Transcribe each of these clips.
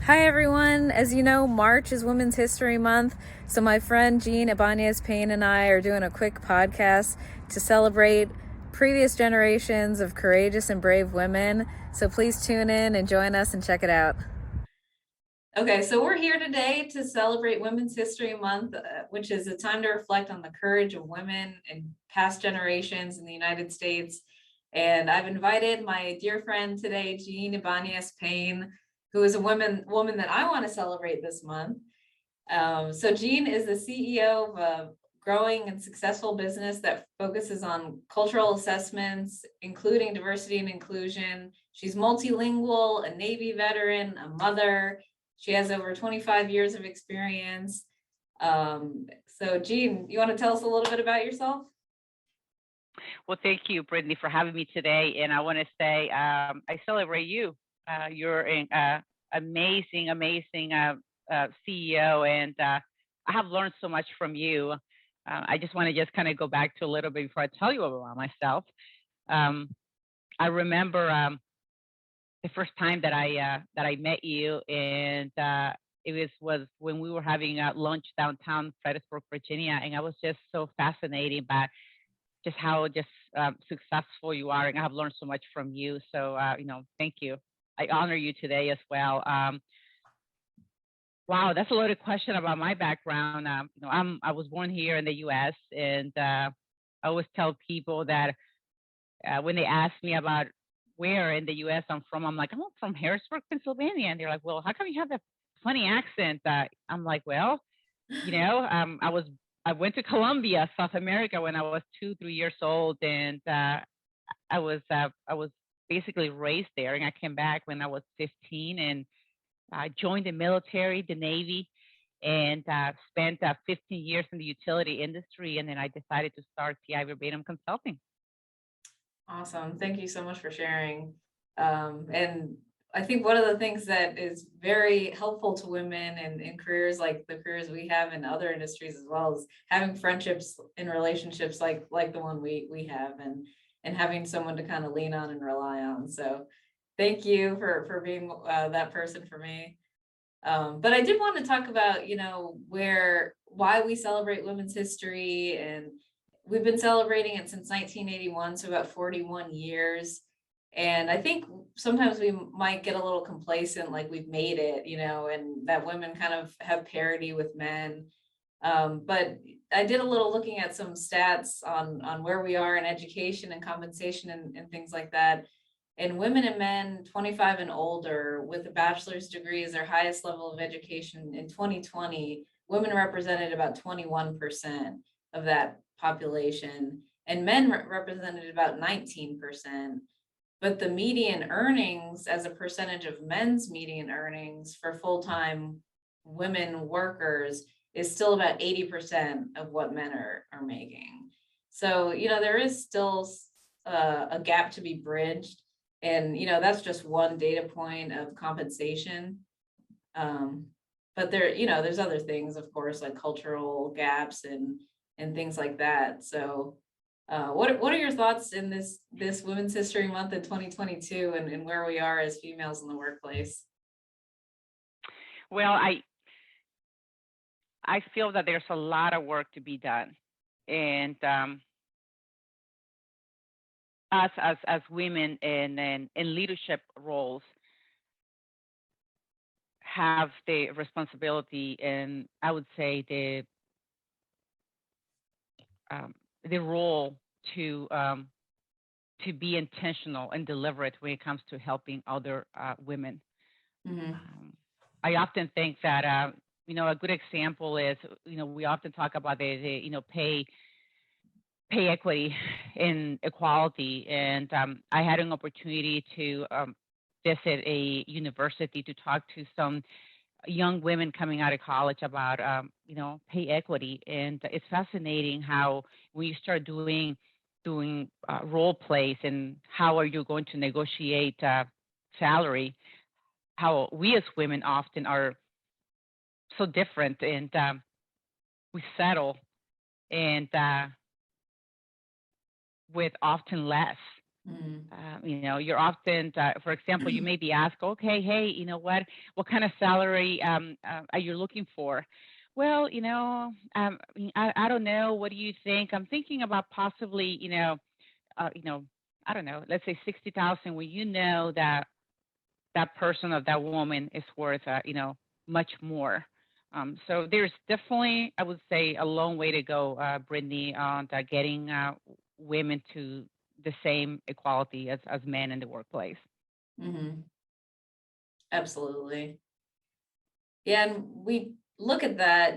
Hi everyone. As you know, March is Women's History Month, so my friend Jean Ibañez Payne and I are doing a quick podcast to celebrate previous generations of courageous and brave women. So please tune in and join us and check it out. Okay, so we're here today to celebrate Women's History Month, which is a time to reflect on the courage of women in past generations in the United States. And I've invited my dear friend today, Jean Ibañez Payne, who is a woman that I want to celebrate this month. So Jean is the CEO of a growing and successful business that focuses on cultural assessments, including diversity and inclusion. She's multilingual, a Navy veteran, a mother. She has over 25 years of experience. So Jean, you want to tell us a little bit about yourself? Well, thank you, Brittany, for having me today. And I want to say I celebrate you. You're an amazing CEO, and I have learned so much from you. I just want to just kind of go back to a little bit before I tell you about myself. I remember the first time that I met you, and it was when we were having lunch downtown Fredericksburg, Virginia, and I was just so fascinated by just how successful you are, and I have learned so much from you. So thank you. I honor you today as well. Wow, that's a loaded question about my background. I was born here in the U.S., and I always tell people that when they ask me about where in the U.S. I'm from, I'm like, I'm from Harrisburg, Pennsylvania, and they're like, well, how come you have that funny accent? I'm like, well, I went to Colombia, South America, when I was 3 years old, and I was basically raised there, and I came back when I was 15, and I joined the military, the Navy, and spent 15 years in the utility industry, and then I decided to start TI Verbatim Consulting. Awesome. Thank you so much for sharing. And I think one of the things that is very helpful to women and in careers like the careers we have in other industries as well is having friendships and relationships like the one we have, and having someone to kind of lean on and rely on. So thank you for being that person for me. But I did want to talk about, why we celebrate women's history, and we've been celebrating it since 1981, so about 41 years. And I think sometimes we might get a little complacent, like we've made it, and that women kind of have parity with men. But I did a little looking at some stats on where we are in education and compensation and things like that. And women and men 25 and older with a bachelor's degree as their highest level of education in 2020, women represented about 21% of that population, and men represented about 19%. But the median earnings as a percentage of men's median earnings for full-time women workers is still about 80% of what men are making. So, there is still a gap to be bridged. And, that's just one data point of compensation. But there's other things, of course, like cultural gaps and things like that. So what are your thoughts in this Women's History Month in 2022 and where we are as females in the workplace? Well, I feel that there's a lot of work to be done, and us as women in leadership roles have the responsibility, and I would say the role to be intentional and deliberate when it comes to helping other women. Mm-hmm. I often think that a good example is we often talk about the pay equity and equality, and I had an opportunity to visit a university to talk to some young women coming out of college about pay equity, and it's fascinating how when you start doing role plays and how are you going to negotiate salary, how we as women often are so different, and we settle and with often less Mm. You're often, for example, you may be asked, okay, hey, what kind of salary are you looking for? Well, I don't know. What do you think? I'm thinking about possibly, I don't know, let's say 60,000, where that that person or that woman is worth, much more. So there's definitely, I would say, a long way to go, Brittany, on getting women to the same equality as men in the workplace. Hmm. Absolutely. Yeah, and we look at that,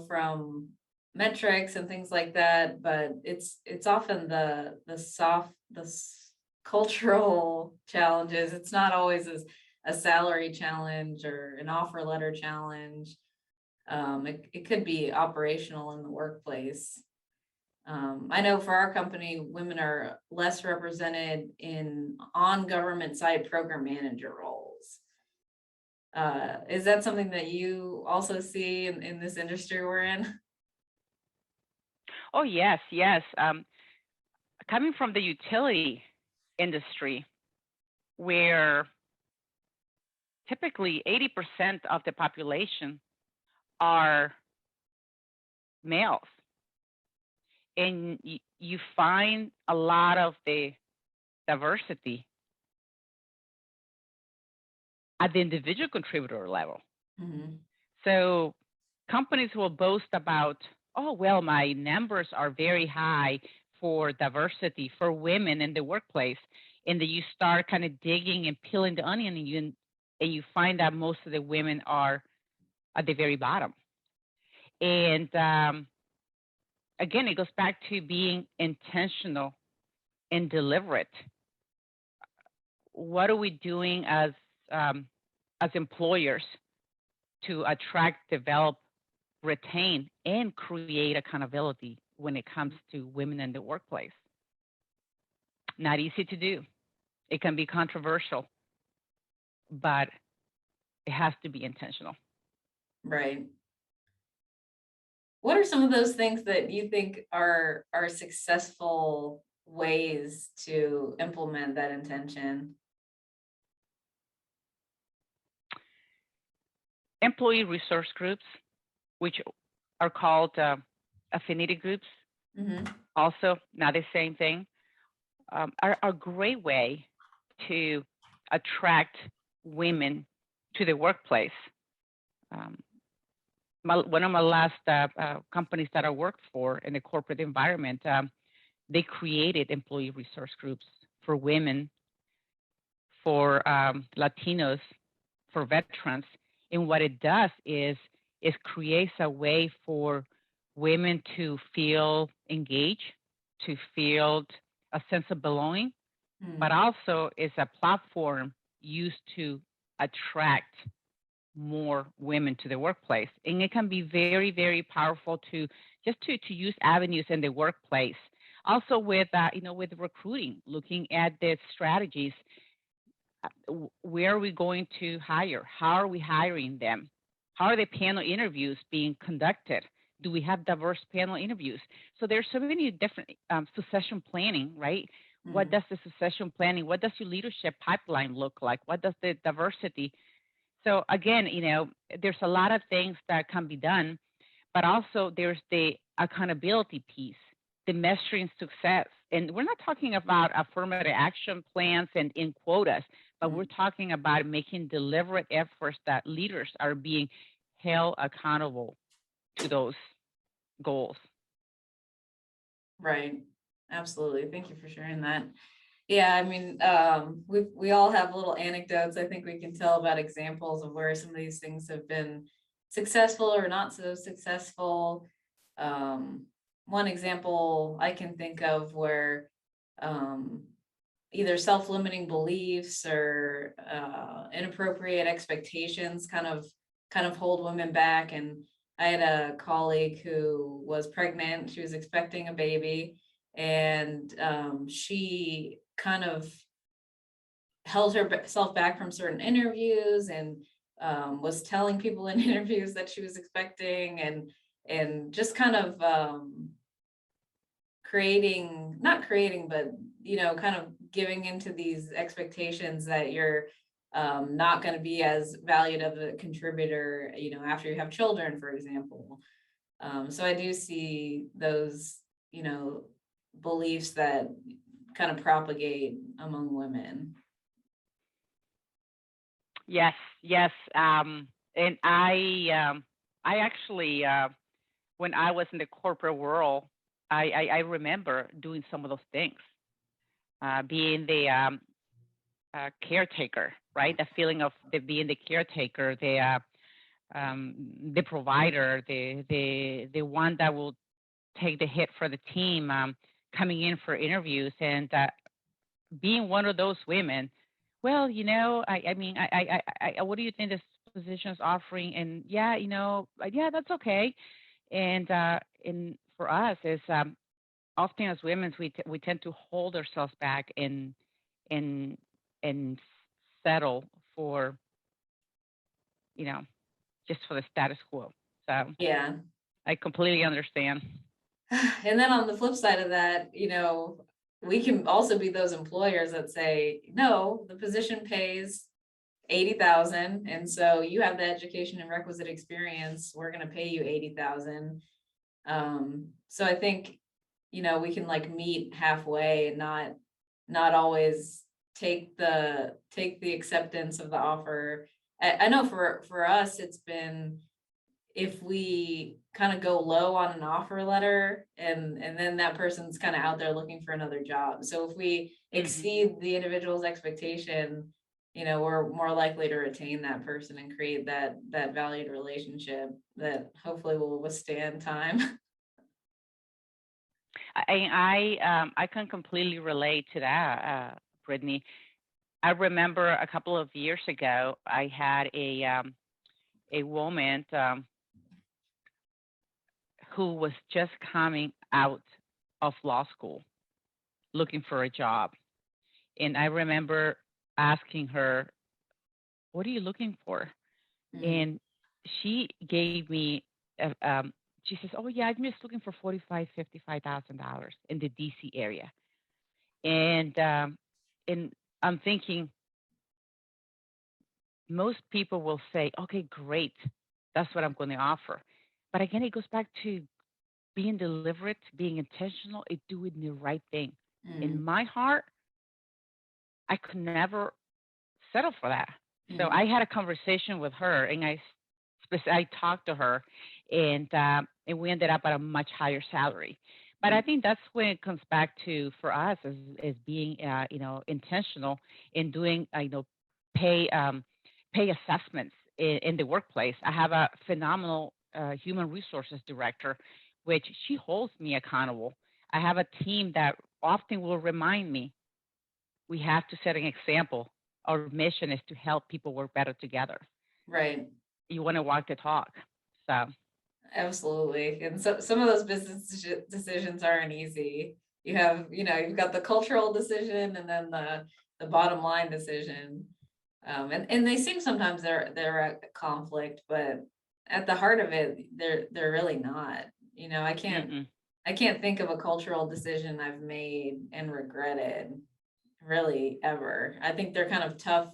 from metrics and things like that, but it's often cultural challenges. It's not always a salary challenge or an offer letter challenge. It could be operational in the workplace. I know for our company, women are less represented on government side program manager roles. Is that something that you also see in this industry we're in? Oh, yes, yes. Coming from the utility industry, where typically 80% of the population are males, and you find a lot of the diversity at the individual contributor level. Mhm. So companies will boast about, oh, well, my numbers are very high for diversity for women in the workplace. And then you start kind of digging and peeling the onion, and you find that most of the women are at the very bottom. And again, it goes back to being intentional and deliberate. What are we doing as employers to attract, develop, retain, and create accountability when it comes to women in the workplace? Not easy to do. It can be controversial, but it has to be intentional. Right. What are some of those things that you think are successful ways to implement that intention? Employee resource groups, which are called affinity groups, Hmm. also not the same thing, are a great way to attract women to the workplace. Um, one of my last companies that I worked for in the corporate environment, they created employee resource groups for women, for Latinos, for veterans. And what it does is creates a way for women to feel engaged, to feel a sense of belonging, but Mm. also is a platform used to attract more women to the workplace. And it can be very, very powerful to use avenues in the workplace. Also with with recruiting, looking at the strategies. Where are we going to hire? How are we hiring them? How are the panel interviews being conducted? Do we have diverse panel interviews? So there's so many different succession planning, right? What Mm. does the succession planning? What does your leadership pipeline look like? What does the diversity? So again, there's a lot of things that can be done, but also there's the accountability piece, the measuring success. And we're not talking about affirmative action plans and in quotas, but we're Mm. talking about making deliberate efforts that leaders are being held accountable to those goals. Right. Absolutely. Thank you for sharing that. Yeah, I mean, we all have little anecdotes. I think we can tell about examples of where some of these things have been successful or not so successful. Um, One example I can think of where um, either self-limiting beliefs or inappropriate expectations kind of hold women back. And I had a colleague who was pregnant. She was expecting a baby, and she kind of held herself back from certain interviews and was telling people in interviews that she was expecting, and just kind of not creating, but, kind of giving into these expectations that you're not going to be as valued of a contributor, after you have children, for example. So I do see those, beliefs that kind of propagate among women. Yes, yes. And I actually, when I was in the corporate world, I remember doing some of those things, being the caretaker, right? The feeling of being the caretaker, the provider, the one that will take the hit for the team, coming in for interviews, and being one of those women. Well, I mean, what do you think this position is offering? And yeah, yeah, that's okay. And for us, is often as women, we tend to hold ourselves back and and settle for, just for the status quo. So Yeah. I completely understand. And then on the flip side of that, we can also be those employers that say, no, the position pays 80,000. And so you have the education and requisite experience. We're going to pay you 80,000. So I think, we can like meet halfway and not always take the acceptance of the offer. I know for us, it's been, if we kind of go low on an offer letter and then that person's kind of out there looking for another job. So if we exceed the individual's expectation, we're more likely to retain that person and create that valued relationship that hopefully will withstand time. I can completely relate to that, Brittany. I remember a couple of years ago, I had a woman who was just coming out of law school looking for a job. And I remember asking her, "What are you looking for?" And she gave me, she says, "Oh yeah, I'm just looking for $45,000-$55,000 in the DC area." And I'm thinking, most people will say, "Okay, great, that's what I'm going to offer." But again, it goes back to being deliberate, being intentional, and doing the right thing. In my heart, I could never settle for that. So I had a conversation with her, and I talked to her, and we ended up at a much higher salary. But I think that's when it comes back to, for us, as being intentional in doing pay assessments in the workplace. I have a phenomenal human resources director, which she holds me accountable. I have a team that often will remind me, we have to set an example. Our mission is to help people work better together. Right. You want to walk the talk. So absolutely. And so some of those business decisions aren't easy. You have, you've got the cultural decision and then the bottom line decision. And they seem sometimes they're at conflict, but at the heart of it, they're really not. I can't think of a cultural decision I've made and regretted really ever. I think they're kind of tough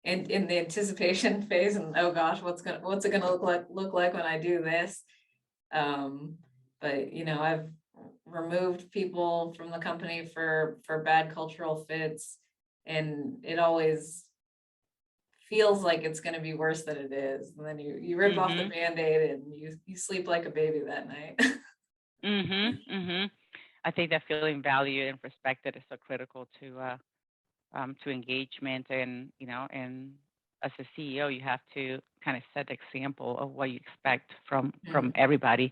in the anticipation phase and, oh gosh, what's it gonna look like when I do this? But I've removed people from the company for bad cultural fits, and it always feels like it's going to be worse than it is. And then you rip off the Band-Aid and you sleep like a baby that night. I think that feeling valued and respected is so critical to engagement, and and as a CEO, you have to kind of set the example of what you expect from everybody.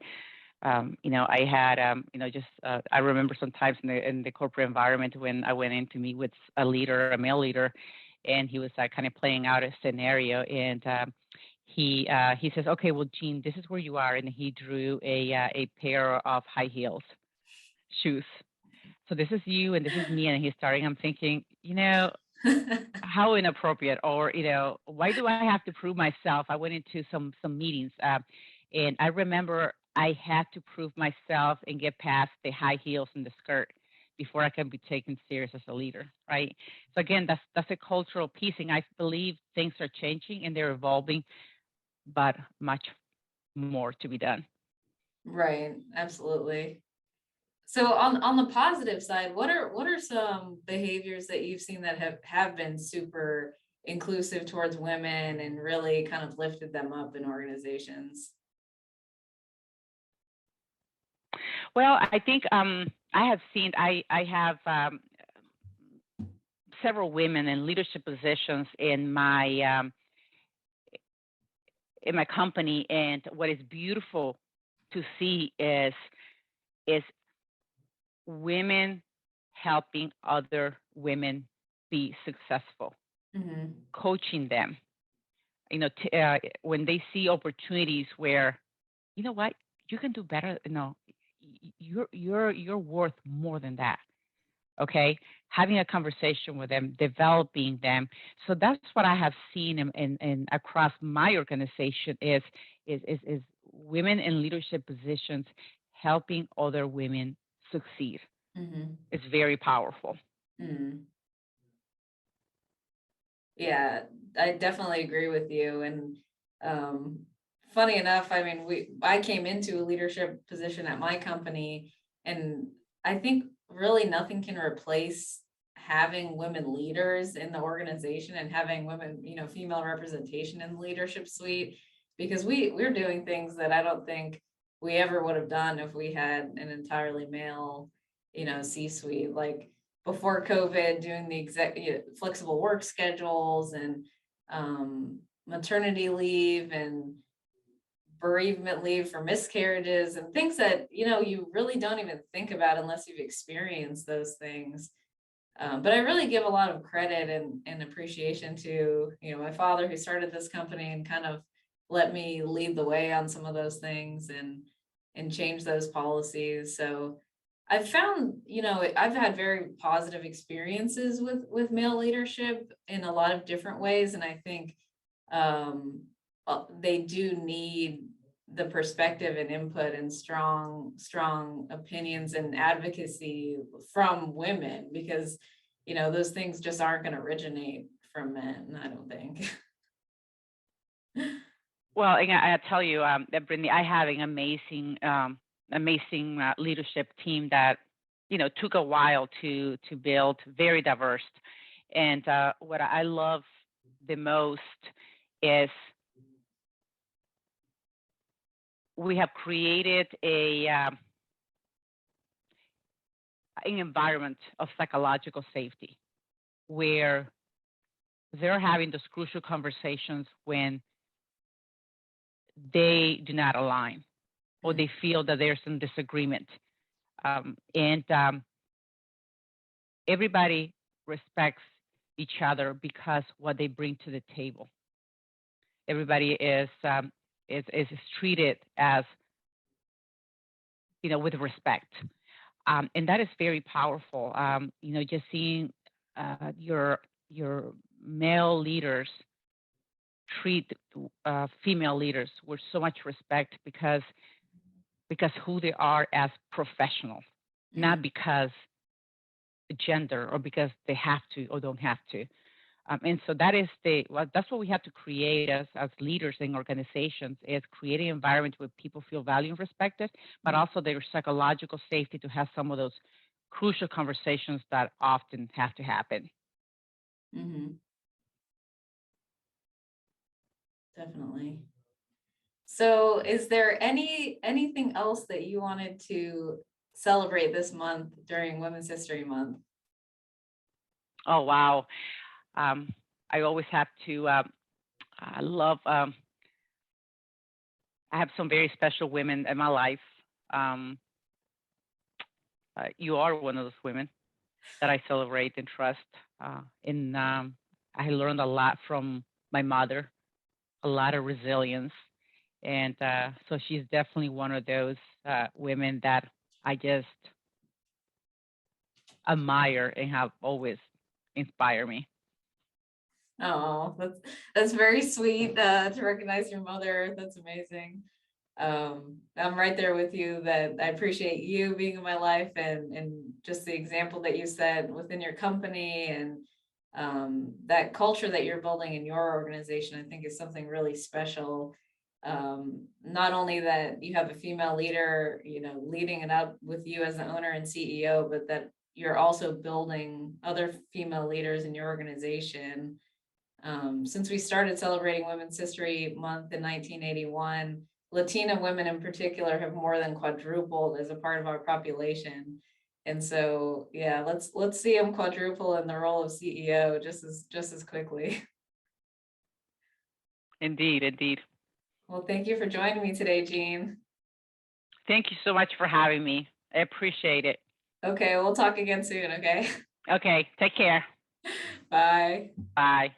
I had just I remember sometimes in the corporate environment when I went in to meet with a male leader, and he was kind of playing out a scenario, and he says, "Okay, well, Jean, this is where you are," and he drew a pair of high heels shoes. So this is you and this is me, and he's starting. I'm thinking, how inappropriate, or why do I have to prove myself? I went into some meetings, and I remember I had to prove myself and get past the high heels and the skirt before I can be taken serious as a leader, right? So again, that's a cultural piece, and I believe things are changing and they're evolving, but much more to be done. Right, absolutely. So on the positive side, what are some behaviors that you've seen that have been super inclusive towards women and really kind of lifted them up in organizations? Well, I think I have several women in leadership positions in my company, and what is beautiful to see is women helping other women be successful, Mm-hmm. coaching them. When they see opportunities where, you know what, you can do better. No, you're worth more than that. Okay, having a conversation with them, developing them. So that's what I have seen in across my organization is women in leadership positions helping other women succeed. Mm-hmm. It's very powerful. Mm-hmm. Yeah, I definitely agree with you. And um, funny enough, I mean, I came into a leadership position at my company, and I think really nothing can replace having women leaders in the organization and having women, female representation in the leadership suite, because we're doing things that I don't think we ever would have done if we had an entirely male, C-suite. Like before COVID, doing the flexible work schedules and maternity leave and bereavement leave for miscarriages and things that you really don't even think about unless you've experienced those things. But I really give a lot of credit and appreciation to my father, who started this company and kind of let me lead the way on some of those things and change those policies. So I've found, I've had very positive experiences with male leadership in a lot of different ways, and I think they do need the perspective and input and strong opinions and advocacy from women, because those things just aren't going to originate from men, I don't think. Well, and I tell you, that Brittany, I have an amazing leadership team that took a while to build, very diverse. And what I love the most is we have created an environment of psychological safety where they're having those crucial conversations when they do not align or they feel that there's some disagreement. And everybody respects each other because what they bring to the table. Everybody is treated as, with respect. And that is very powerful. Just seeing your male leaders treat female leaders with so much respect because who they are as professionals, not because gender or because they have to or don't have to. And so that is that's what we have to create as leaders in organizations, is create an environment where people feel valued and respected, but also their psychological safety to have some of those crucial conversations that often have to happen. Mm-hmm. Definitely. So is there anything else that you wanted to celebrate this month during Women's History Month? Oh, wow. I always have to, I love, I have some very special women in my life. You are one of those women that I celebrate and trust. I learned a lot from my mother, a lot of resilience. And so she's definitely one of those women that I just admire and have always inspired me. Oh, that's very sweet to recognize your mother. That's amazing. I'm right there with you that I appreciate you being in my life and just the example that you set within your company and that culture that you're building in your organization, I think is something really special. Not only that you have a female leader, you know, leading it up with you as the owner and CEO, but that you're also building other female leaders in your organization. Since we started celebrating Women's History Month in 1981, Latina women in particular have more than quadrupled as a part of our population. And so, yeah, let's see them quadruple in the role of CEO just as quickly. Indeed, indeed. Well, thank you for joining me today, Jean. Thank you so much for having me. I appreciate it. Okay, we'll talk again soon, okay? Okay, take care. Bye. Bye.